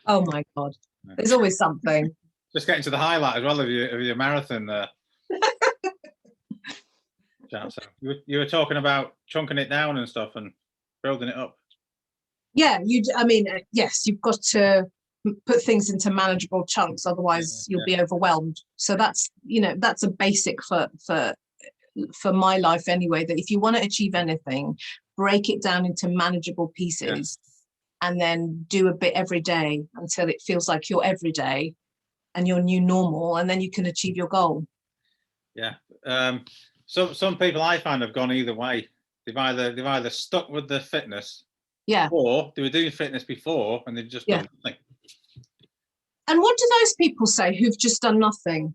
Oh my God. There's always something. Just getting to the highlight as well of your marathon there. So you were talking about chunking it down and stuff and building it up. Yeah, yes, you've got to put things into manageable chunks, otherwise you'll be overwhelmed. So that's a basic for my life anyway, that if you want to achieve anything, break it down into manageable pieces and then do a bit every day until it feels like your everyday and your new normal, and then you can achieve your goal. Some people I find have gone either way. They've either stuck with the fitness, or they were doing fitness before and they've just done nothing. And what do those people say who've just done nothing?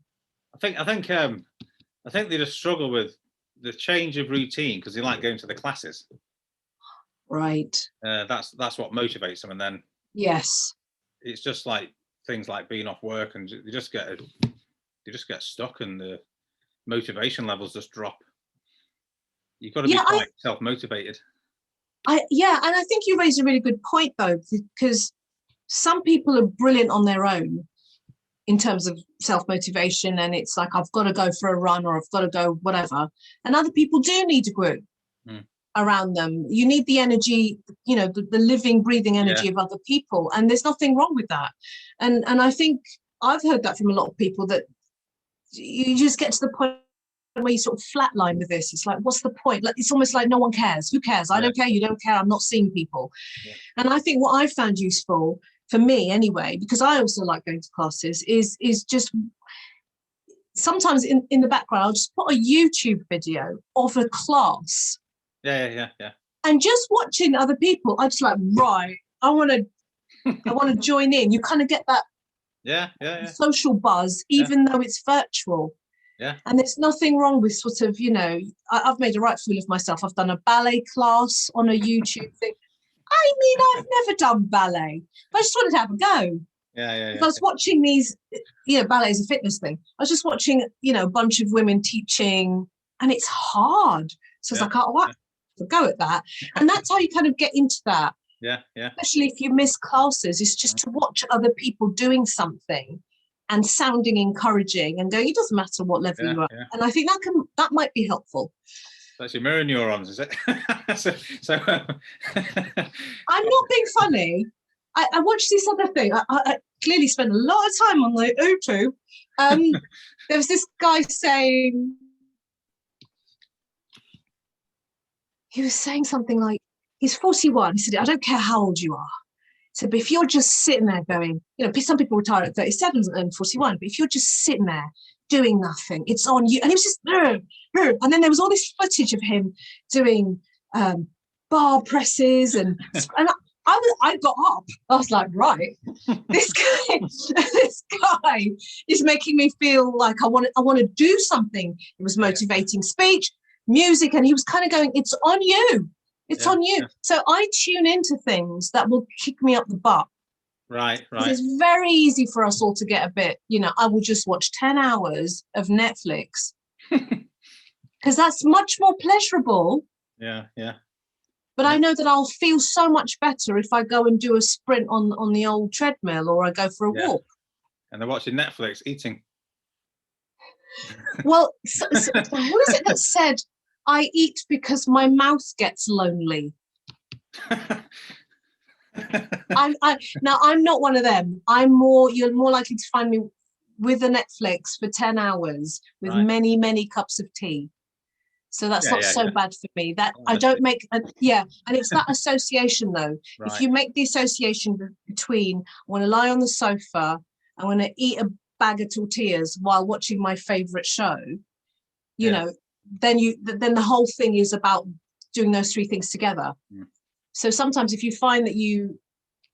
I think they just struggle with the change of routine because they like going to the classes. Right. That's what motivates them, and then it's just like things like being off work, and they just get stuck, and the motivation levels just drop. You've got to be quite self-motivated. And I think you raise a really good point though, because some people are brilliant on their own in terms of self-motivation, and it's like, I've got to go for a run or I've got to go whatever. And other people do need a group around them. You need the energy, the living, breathing energy of other people, and there's nothing wrong with that. And I think I've heard that from a lot of people, that you just get to the point where you sort of flatline with this. It's like, what's the point? Like, it's almost like no one cares. Who cares? I don't care. You don't care. I'm not seeing people. And I think what I found useful for me anyway, because I also like going to classes, is just sometimes in the background, I'll just put a YouTube video of a class. Yeah. And just watching other people, I just like, right, I want to join in. You kind of get that social buzz, even though it's virtual. Yeah. And there's nothing wrong with sort of, I've made a right fool of myself. I've done a ballet class on a YouTube thing. I mean, I've never done ballet, but I just wanted to have a go. Yeah. I was watching these, ballet is a fitness thing. I was just watching, a bunch of women teaching, and it's hard. So it's like, oh, what? I'll go at that. And that's how you kind of get into that. Yeah. Especially if you miss classes, it's just to watch other people doing something and sounding encouraging and going, it doesn't matter what level you are. Yeah. And I think that might be helpful. That's your mirror neurons, is it? I'm not being funny. I watched this other thing. I clearly spent a lot of time on the YouTube. There was this guy saying, he was saying something like, he's 41. He said, I don't care how old you are. So but if you're just sitting there going, some people retire at 37 and 41, but if you're just sitting there doing nothing, it's on you. And he was just, and then there was all this footage of him doing bar presses, and I got up. I was like, right, this guy is making me feel like I want to do something. It was motivating speech, music, and he was kind of going, it's on you. It's on you. So I tune into things that will kick me up the butt. Right. It's very easy for us all to get a bit, I will just watch 10 hours of Netflix because that's much more pleasurable. Yeah. But I know that I'll feel so much better if I go and do a sprint on the old treadmill, or I go for a walk. And they're watching Netflix, eating. Well, so who is it that said, I eat because my mouth gets lonely? I'm not one of them. You're more likely to find me with a Netflix for 10 hours with many, many cups of tea. So that's not so bad for me. That I don't make, and it's that association though. Right. If you make the association between, I want to lie on the sofa, I want to eat a bag of tortillas while watching my favorite show, then the whole thing is about doing those three things together. So sometimes if you find that you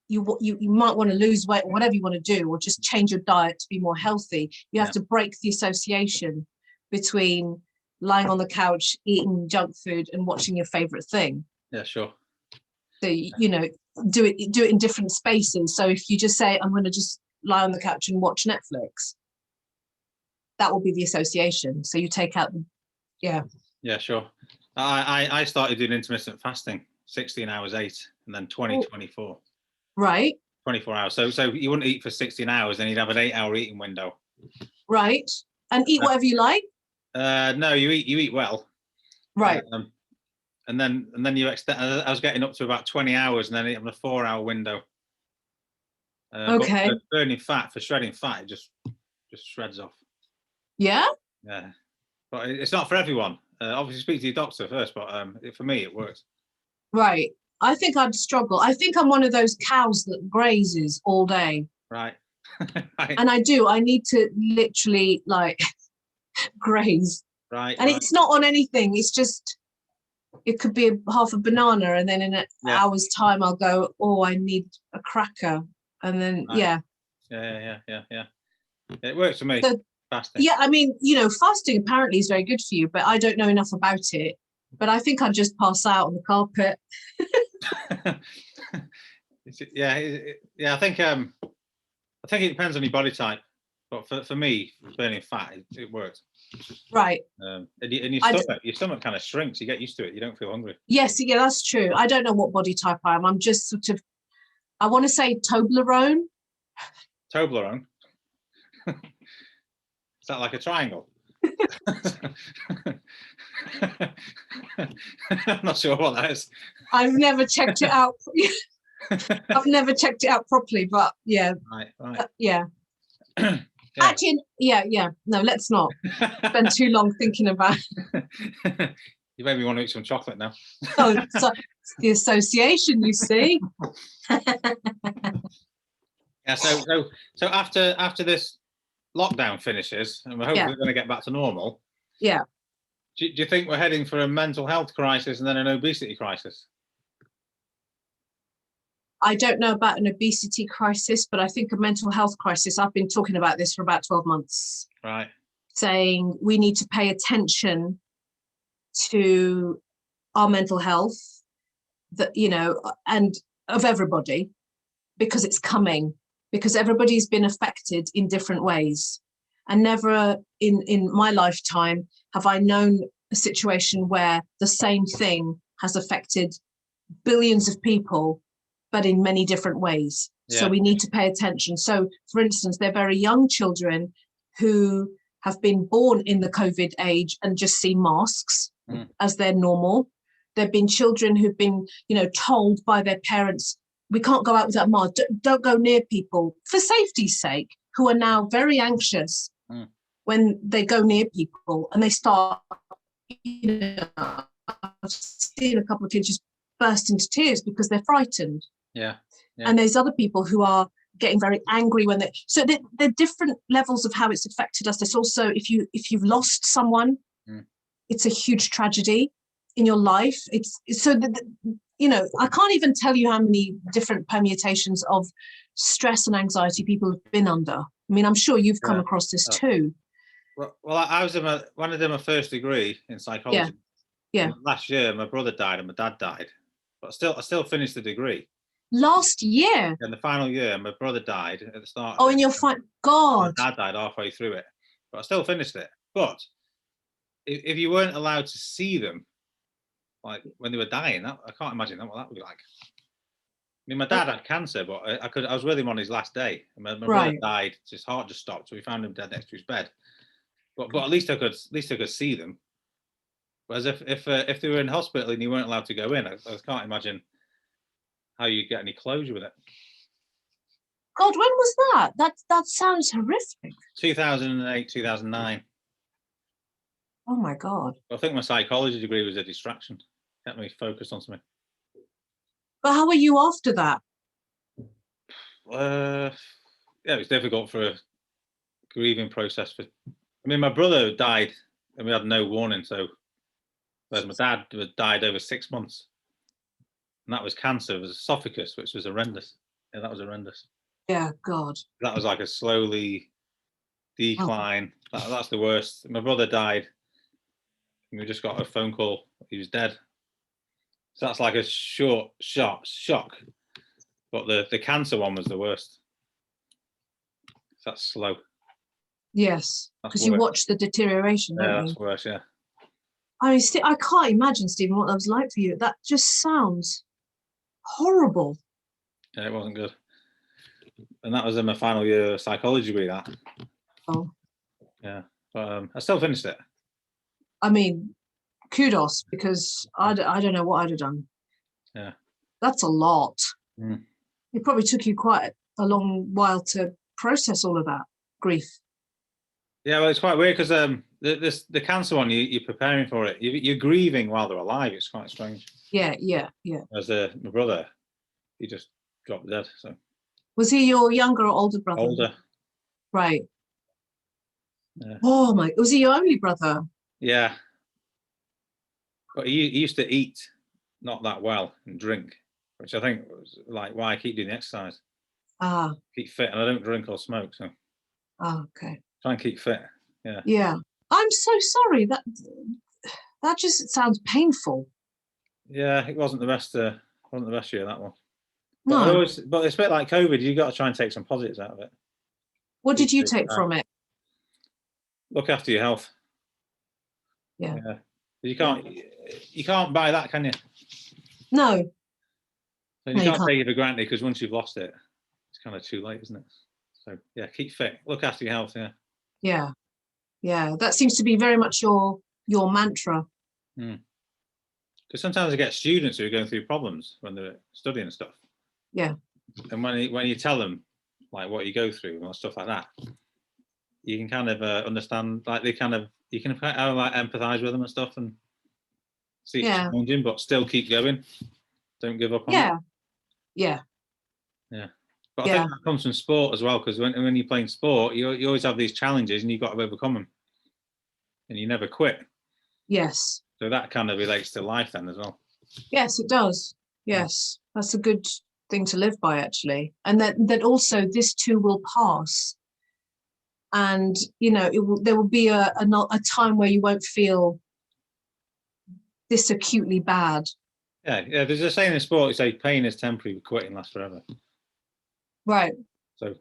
might want to lose weight or whatever you want to do, or just change your diet to be more healthy, you have to break the association between lying on the couch eating junk food and watching your favorite thing. Yeah, sure. So do it in different spaces. So if you just say, I'm going to just lie on the couch and watch Netflix, that will be the association. So you take out Yeah, sure. I started doing intermittent fasting, 16 hours 8, and then 20, 24. Right. 24 hours. So you wouldn't eat for 16 hours, then you'd have an 8-hour eating window. Right. And eat whatever you like? No, you eat well. Right. And then you extend. I was getting up to about 20 hours, and then having a 4-hour window. Okay. But burning fat, for shredding fat, it just shreds off. Yeah. Yeah, but it's not for everyone. Obviously, speak to your doctor first. But for me, it works. Right. I think I'd struggle. I think I'm one of those cows that grazes all day. Right. Right. And I do. I need to literally like graze. Right. And it's not on anything. It's just, it could be half a banana, and then in an hour's time I'll go, oh, I need a cracker. And then, right. Yeah. It works for me. So, fasting. Yeah, I mean, fasting apparently is very good for you, but I don't know enough about it. But I think I'd just pass out on the carpet. Yeah. I think it depends on your body type, but for me, burning fat, it works. Right. And your stomach kind of shrinks. You get used to it. You don't feel hungry. Yes, yeah, that's true. I don't know what body type I am. I'm just sort of, I want to say Toblerone. Toblerone. Is that like a triangle? I'm not sure what that is. I've never checked it out. I've never checked it out properly, but yeah. Right. Yeah. Yeah. Actually, yeah. No, let's not spend too long thinking about it. You made me want to eat some chocolate now. Oh, so it's the association, you see. Yeah. So after this lockdown finishes, and we're hopefully going to get back to normal. Yeah. Do you think we're heading for a mental health crisis and then an obesity crisis? I don't know about an obesity crisis, but I think a mental health crisis. I've been talking about this for about 12 months. Right. Saying we need to pay attention to our mental health, and of everybody, because it's coming, because everybody's been affected in different ways. And never in my lifetime have I known a situation where the same thing has affected billions of people, but in many different ways. Yeah. So we need to pay attention. So, for instance, they're very young children who have been born in the COVID age and just see masks as their normal. There've been children who've been, told by their parents, we can't go out without masks, don't go near people for safety's sake, who are now very anxious when they go near people, and they start, I've seen a couple of kids just burst into tears because they're frightened. Yeah. And there's other people who are getting very angry when they. So there are different levels of how it's affected us. There's also if you've lost someone, it's a huge tragedy in your life. It's so that I can't even tell you how many different permutations of stress and anxiety people have been under. I mean, I'm sure you've come across this too. Well, I was when I did my first degree in psychology. Yeah. Last year, my brother died and my dad died, but I still finished the degree. Last year. In the final year, my brother died at the start. Oh, and God. My dad died halfway through it, but I still finished it. But if you weren't allowed to see them, like when they were dying, I can't imagine what that would be like. I mean, my dad had cancer, but I was with him on his last day. My brother died; his heart just stopped, so we found him dead next to his bed. But at least I could see them. Whereas if they were in hospital and you weren't allowed to go in, I can't imagine how you get any closure with it. God, when was that? That sounds horrific. 2008, 2009. Oh my God. I think my psychology degree was a distraction. Kept me focused on something. But how were you after that? It was difficult for a grieving process. My brother died and we had no warning, so whereas my dad died over 6 months. And that was cancer. It was esophagus, which was horrendous. Yeah, that was horrendous. Yeah, God. That was like a slowly decline. Oh. That's the worst. My brother died. And we just got a phone call. He was dead. So that's like a short, sharp shock. But the cancer one was the worst. So that's slow. Yes, because you watch the deterioration, don't you? Yeah, that's worse, yeah. I mean, I can't imagine, Stephen, what that was like for you. That just sounds horrible. Yeah, it wasn't good. and that was in my final year of psychology degree. That. Oh. Yeah, but I still finished it. I mean, kudos, because I don't know what I'd have done. Yeah. That's a lot. Mm. It probably took you quite a long while to process all of that grief. Yeah, well, it's quite weird because the cancer one, you're preparing for it. You're grieving while they're alive. It's quite strange. Yeah. As my brother, he just dropped dead. So. Was he your younger or older brother? Older. Right. Yeah. Oh my! Was he your only brother? Yeah. But he used to eat not that well and drink, which I think was like why I keep doing the exercise. Keep fit, and I don't drink or smoke, so. Okay. Try and keep fit. Yeah. Yeah. I'm so sorry. That just sounds painful. Yeah, it wasn't the best. Wasn't the best year, that one. No. But it's a bit like COVID. You got to try and take some positives out of it. What did you take from it? Look after your health. Yeah. You can't buy that, can you? No. So you can't take it for granted, because once you've lost it, it's kind of too late, isn't it? So yeah, keep fit. Look after your health. Yeah. Yeah. Yeah. That seems to be very much your mantra. Because sometimes I get students who are going through problems when they're studying and stuff. Yeah. And when you tell them like what you go through and stuff like that, you can kind of understand, like you can kind of like empathize with them and stuff, and see it's challenging, but still keep going. Don't give up on it. Yeah. But I think that comes from sport as well, because when you're playing sport, you always have these challenges and you've got to overcome them, and you never quit. Yes. So that kind of relates to life then as well. Yes, it does. Yes, that's a good thing to live by, actually. And that also this too will pass. And, there will be a time where you won't feel this acutely bad. Yeah. There's a saying in sport, you say pain is temporary, but quitting lasts forever. Right. So.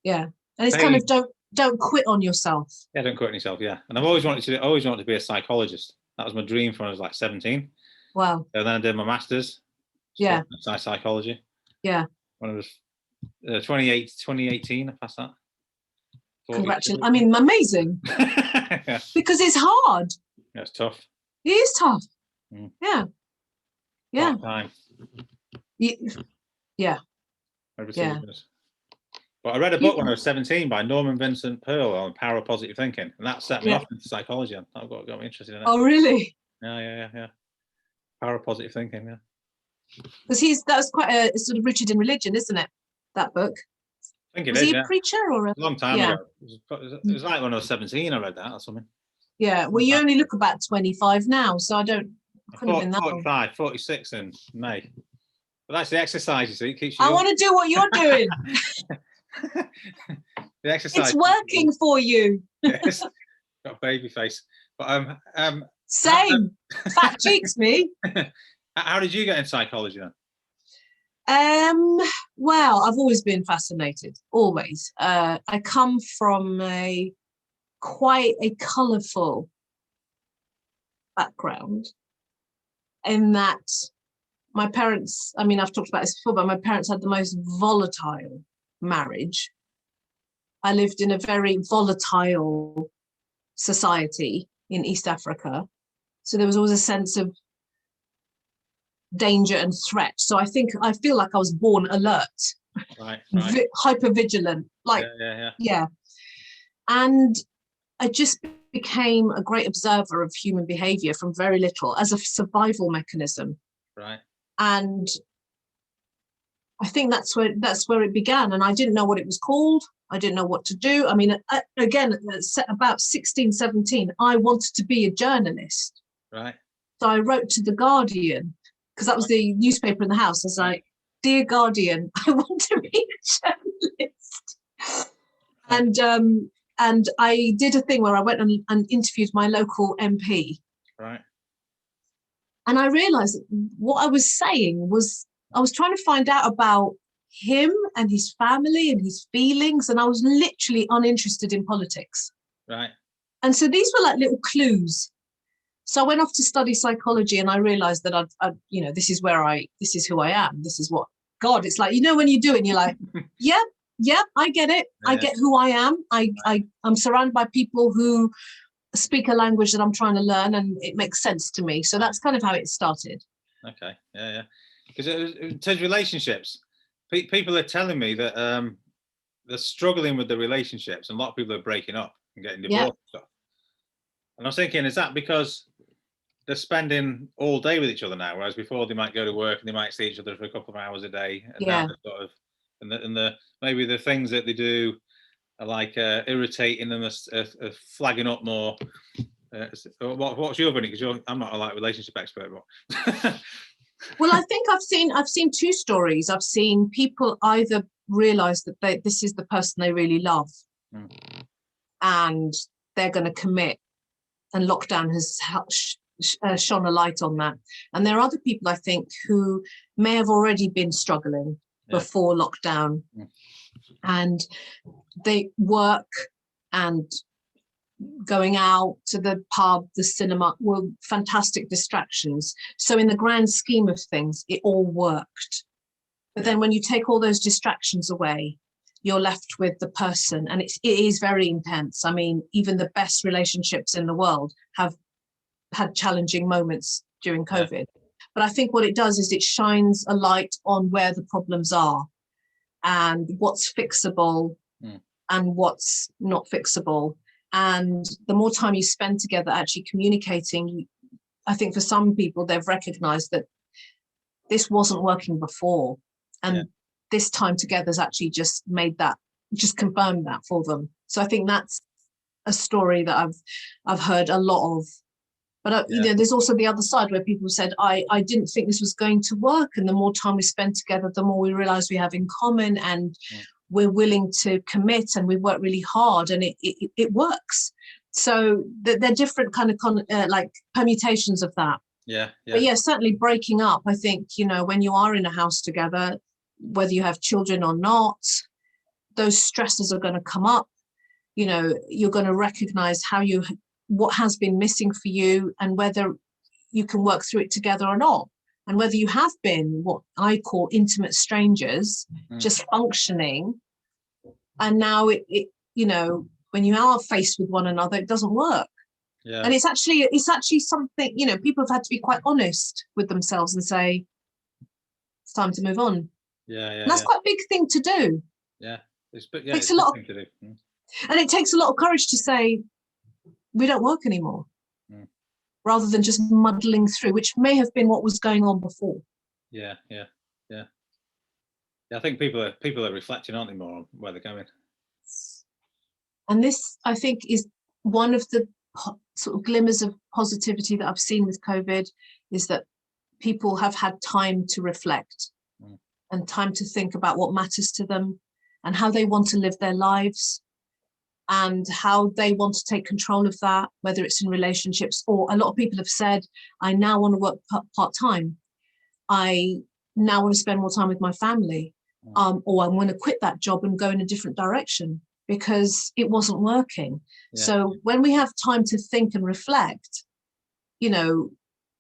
Yeah. And it's kind of don't quit on yourself. Yeah, don't quit on yourself. Yeah. And I've always wanted to be a psychologist. That was my dream from when I was like 17. Wow. So then I did my master's. Yeah. Psychology. Yeah. When I was 2018, I passed that. Congratulations. I mean, amazing. Yeah. Because it's hard. Yeah, it's tough. It is tough. Yeah. Yeah. Time. Yeah. But I read a book when I was 17 by Norman Vincent Peale on power of positive thinking, and that set me off into psychology. That got me interested in it. Oh, really? Yeah. Power of positive thinking, yeah. Because that was quite a sort of rooted in religion, isn't it? That book. I think it was is. He a preacher or a long time ago? It was like when I was 17. I read that or something. Yeah. Well, you only look about 25 now, so I couldn't have been that 45, long. 46 in May. But that's the exercise, you see. It keeps you. I want to do what you're doing. The exercise. It's working for you. Yes. Got a baby face. But same. Fat cheeks, me. How did you get into psychology then? Well, I've always been fascinated. Always. I come from quite a colourful background, in that my parents, I mean, I've talked about this before, but my parents had the most volatile marriage. I lived in a very volatile society in East Africa. So there was always a sense of danger and threat. So I feel like I was born alert. Right. Hyper vigilant. Like, yeah. And I just became a great observer of human behavior from very little as a survival mechanism. Right. And I think that's where it began. And I didn't know what it was called. I didn't know what to do. I mean, again, about 16, 17, I wanted to be a journalist. Right. So I wrote to The Guardian, because that was the newspaper in the house. I was like, "Dear Guardian, I want to be a journalist." And I did a thing where I went and interviewed my local MP. Right. And I realized what I was saying was, I was trying to find out about him and his family and his feelings, and I was literally uninterested in politics. Right. And so these were like little clues. So I went off to study psychology, and I realized that this is who I am. This is what God. It's like, when you do it, and you're like, yeah, I get it. I get who I am. I'm surrounded by people who speak a language that I'm trying to learn, and it makes sense to me. So that's kind of how it started. Okay, yeah. Because in terms of relationships, people are telling me that they're struggling with the relationships, and a lot of people are breaking up and getting divorced and stuff. And I was thinking, is that because they're spending all day with each other now, whereas before they might go to work and they might see each other for a couple of hours a day, and now they're sort of, and the maybe the things that they do are like irritating them, are flagging up more. What's your opinion? Because I'm not a relationship expert, but well, I think I've seen two stories. I've seen people either realize that this is the person they really love, and they're going to commit, and lockdown has shone a light on that. And there are other people, I think, who may have already been struggling before lockdown, and they work and going out to the pub, the cinema were fantastic distractions. So in the grand scheme of things, it all worked. But then when you take all those distractions away, you're left with the person, and it is very intense. I mean, even the best relationships in the world have had challenging moments during COVID. But I think what it does is it shines a light on where the problems are and what's fixable and what's not fixable. And the more time you spend together actually communicating, I think for some people, they've recognized that this wasn't working before. And this time together has actually just confirmed that for them. So I think that's a story that I've heard a lot of. But you know, there's also the other side where people said, I didn't think this was going to work. And the more time we spend together, the more we realize we have in common, and we're willing to commit, and we work really hard, and it works. So they're different kind of like permutations of that. But certainly breaking up, I think, you know, when you are in a house together, whether you have children or not, those stresses are going to come up. You know, you're going to recognize what has been missing for you, and whether you can work through it together or not, and whether you have been what I call intimate strangers, just functioning, and now it you know, when you are faced with one another, it doesn't work. And it's actually something, you know, people have had to be quite honest with themselves and say it's time to move on. And that's quite a big thing to do. It's a lot thing to do. And it takes a lot of courage to say we don't work anymore, rather than just muddling through, which may have been what was going on before. I think people are reflecting, aren't they, more on where they're going. And this, I think, is one of the sort of glimmers of positivity that I've seen with COVID, is that people have had time to reflect and time to think about what matters to them and how they want to live their lives and how they want to take control of that, whether it's in relationships, or a lot of people have said, I now want to work part-time. I now want to spend more time with my family, or I'm going to quit that job and go in a different direction because it wasn't working. So when we have time to think and reflect, you know,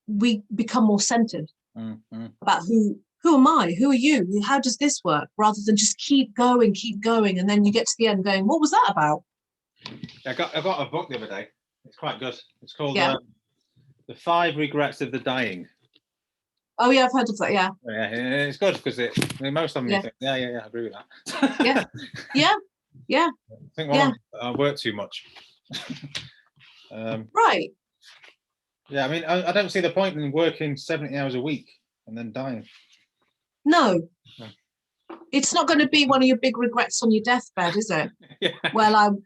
we become more centered about who am I? Who are you? How does this work? Rather than just keep going. And then you get to the end going, what was that about? I got a book the other day. It's quite good. It's called The 5 Regrets of the Dying. Oh yeah, I've heard of that. Yeah, it's good because most of them you think, I agree with that. yeah. I think I work too much. Right. Yeah, I mean, I don't see the point in working 70 hours a week and then dying. No. It's not going to be one of your big regrets on your deathbed, is it? Well, I'm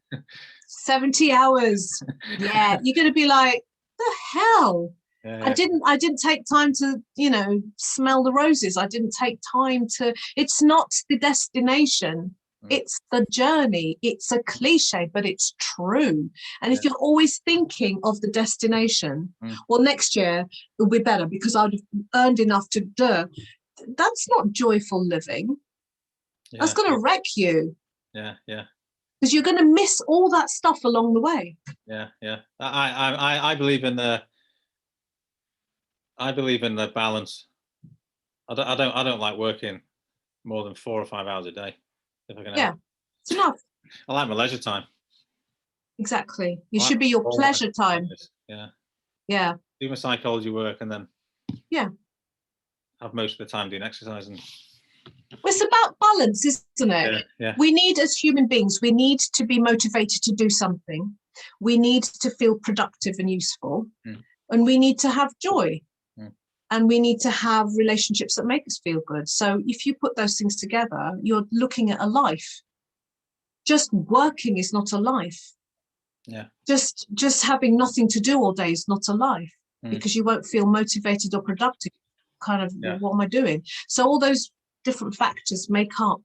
70 hours. Yeah, you're going to be like, the hell? I didn't take time to, you know, smell the roses. I didn't take time to. It's not the destination. It's the journey. It's a cliche, but it's true. And if you're always thinking of the destination, well, next year it'll be better because I'd have earned enough to do. That's not joyful living. That's going to wreck you. Because you're going to miss all that stuff along the way. I believe in the balance. I don't like working more than 4 or 5 hours a day if I can help. It's enough. I like my leisure time. Exactly. You should be your pleasure time. Yeah. Yeah. Do my psychology work and then yeah, have most of the time doing exercise. And it's about balance, isn't it? yeah, yeah. We need, as human beings, we need to be motivated to do something. We need to feel productive and useful. And we need to have joy. And we need to have relationships that make us feel good. So if you put those things together, you're looking at a life. Just working is not a life. Yeah. Just having nothing to do all day is not a life, because you won't feel motivated or productive. Kind of, what am I doing? So all those different factors make up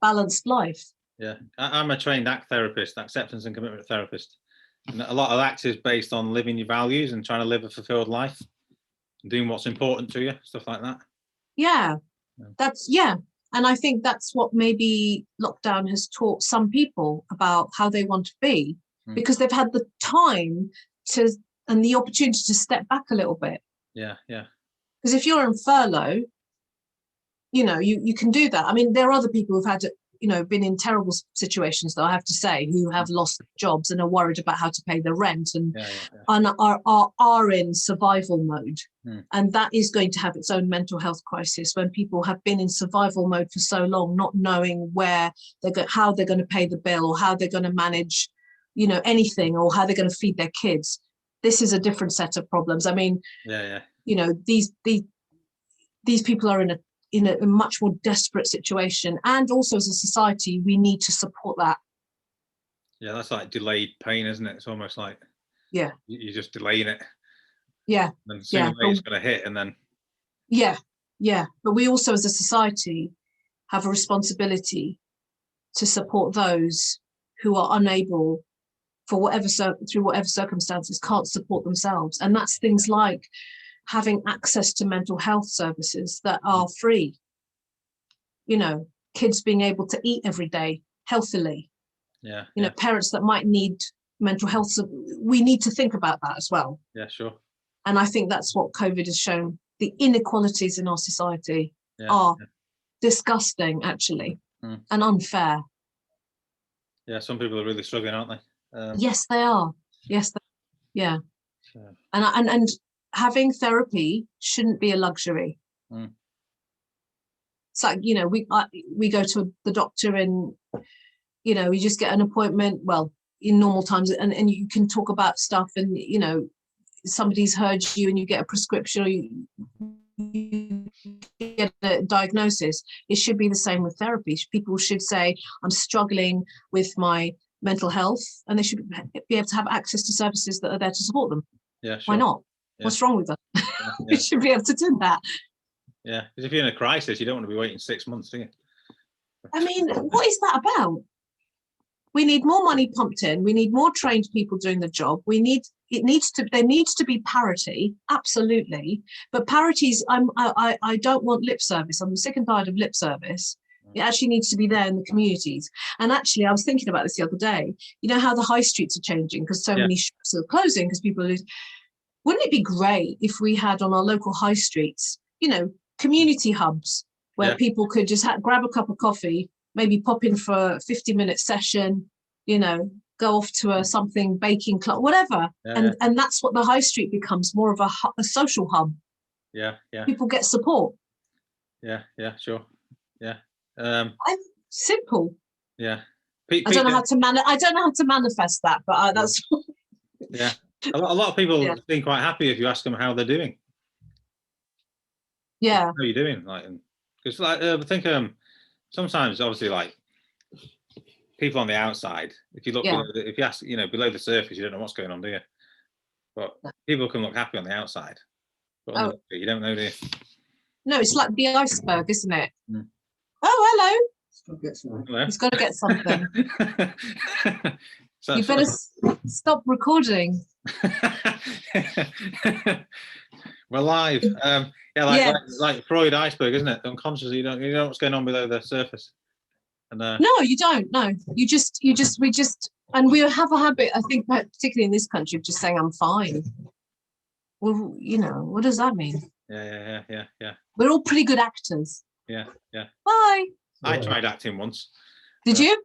balanced life. Yeah. I'm a trained ACT therapist, acceptance and commitment therapist. And a lot of ACT is based on living your values and trying to live a fulfilled life. Doing what's important to you, stuff like that. And I think that's what maybe lockdown has taught some people about how they want to be, because they've had the time to and the opportunity to step back a little bit. Because if you're in furlough, you can do that. I mean, there are other people who've had been in terrible situations, though, I have to say, who have lost jobs and are worried about how to pay the rent and are in survival mode. And that is going to have its own mental health crisis when people have been in survival mode for so long, not knowing how they're going to pay the bill, or how they're going to manage, anything, or how they're going to feed their kids. This is a different set of problems. I mean, these people are in a much more desperate situation, and also as a society we need to support that. That's like delayed pain, isn't it? It's almost like you're just delaying it, and sooner or later it's going to hit, and then but we also as a society have a responsibility to support those who are unable, through whatever circumstances, can't support themselves. And that's things like having access to mental health services that are free, kids being able to eat every day healthily, parents that might need mental health. We need to think about that as well. And I think that's what COVID has shown. The inequalities in our society are disgusting, actually, and unfair. Some people are really struggling, aren't they? Yes, they are. And having therapy shouldn't be a luxury. It's like, we go to the doctor and, we just get an appointment, well, in normal times, and you can talk about stuff, and, somebody's heard you and you get a prescription, or you get a diagnosis. It should be the same with therapy. People should say, I'm struggling with my mental health, and they should be able to have access to services that are there to support them. Why not? What's wrong with that? We should be able to do that. Because if you're in a crisis, you don't want to be waiting 6 months, do you? I mean, what is that about? We need more money pumped in. We need more trained people doing the job. There needs to be parity, absolutely. But parities, I don't want lip service. I'm sick and tired of lip service. It actually needs to be there in the communities. And actually, I was thinking about this the other day. You know how the high streets are changing because so many shops are closing because people lose. Wouldn't it be great if we had on our local high streets, community hubs where people could just grab a cup of coffee, maybe pop in for a 50-minute session, go off to something, baking club, whatever. And that's what the high street becomes, more of a social hub. People get support. Sure. Simple. I don't know how to manifest that, but that's a lot of people seem quite happy if you ask them how they're doing. How are you doing? Because I think sometimes, obviously, like people on the outside, if you look, if you ask, below the surface, you don't know what's going on, do you? But people can look happy on the outside, but you don't know, do you? No, it's like the iceberg, isn't it? Oh, hello. He's got to get something. You better stop recording. We're live. Like Freud iceberg, isn't it? Unconsciously, you don't know what's going on below the surface. And no, you don't. No, we just, and we have a habit, I think, particularly in this country, of just saying I'm fine. Well, what does that mean? Yeah. We're all pretty good actors. Yeah. Bye. I tried acting once. Did you?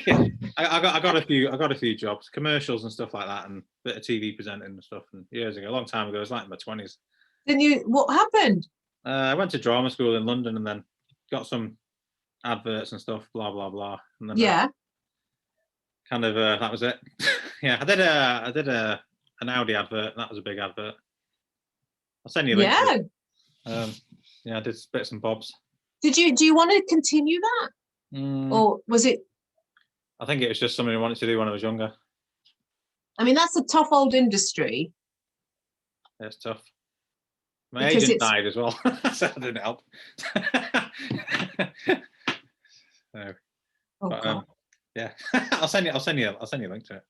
Yeah. I got a few jobs, commercials and stuff like that, and a bit of TV presenting and stuff. And years ago, a long time ago, it was like in my 20s. Didn't you? What happened? I went to drama school in London and then got some adverts and stuff, blah blah blah. And then Yeah. That was it. Yeah, I did an Audi advert. And that was a big advert. I'll send you a link. Yeah. Yeah, I did bits and bobs. Do you want to continue that? Or was it? I think it was just something I wanted to do when I was younger. I mean, that's a tough old industry. It's tough. My agent died as well, so that didn't help. So, God. Yeah, I'll send you a link to it.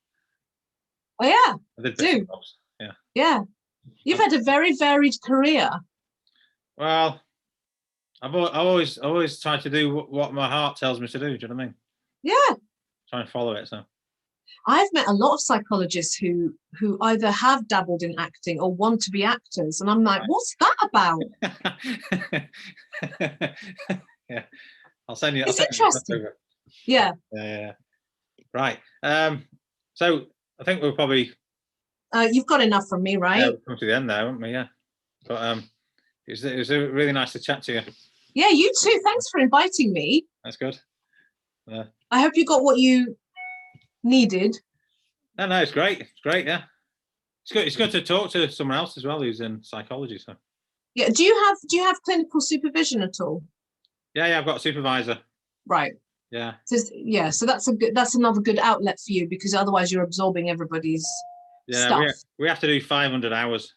Oh yeah, I did bits and bobs. Yeah. Yeah, you've had a very varied career. Well, I've always tried to do what my heart tells me to do. Do you know what I mean? Yeah. Try and follow it. So I've met a lot of psychologists who either have dabbled in acting or want to be actors, and I'm like, what's that about? Yeah, I'll send you. It's interesting. Yeah. Right. So I think we'll probably. You've got enough from me, right? Yeah, we've come to the end there, haven't we? Yeah. But it was really nice to chat to you. Yeah, you too. Thanks for inviting me. That's good. I hope you got what you needed. No, it's great. It's great. Yeah, it's good to talk to someone else as well who's in psychology. So. Yeah. Do you have clinical supervision at all? Yeah. I've got a supervisor. Right. Yeah. So that's another good outlet for you, because otherwise you're absorbing everybody's stuff. We have to do 500 hours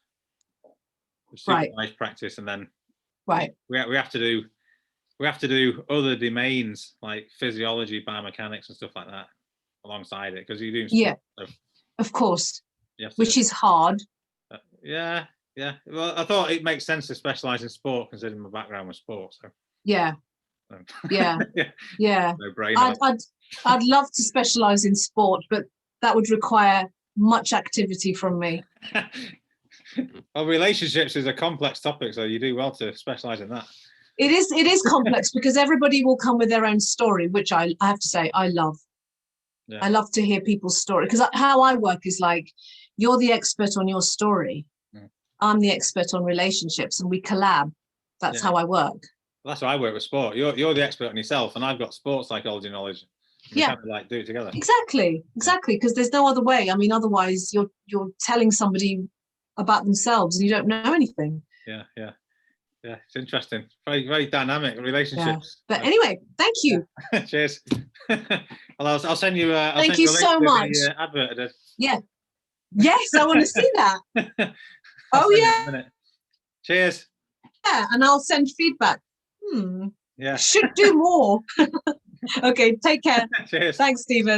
of supervised practice, and then we have to do other domains like physiology, biomechanics, and stuff like that alongside it, because you're doing sport, so of course, which is hard. Yeah. Well, I thought it makes sense to specialize in sport, considering my background was sport. So yeah. Yeah. No brainer. I'd love to specialize in sport, but that would require much activity from me. Well, relationships is a complex topic, so you do well to specialize in that. It is complex because everybody will come with their own story, which I have to say I love. Yeah. I love to hear people's story, because how I work is like, you're the expert on your story. I'm the expert on relationships, and we collab. That's how I work. Well, that's why I work with sport. You're the expert on yourself, and I've got sports psychology knowledge. We kind of like do it together. Exactly, because there's no other way. I mean, otherwise you're telling somebody about themselves and you don't know anything. Yeah. It's interesting. Very, very dynamic relationships. Yeah. But anyway, thank you. Cheers. Well, I'll send you. Thank you so much. The advert I did. Yeah. Yes, I want to see that. Oh yeah. Cheers. Yeah, and I'll send feedback. Yeah. Should do more. Okay, take care. Cheers. Thanks, Stephen.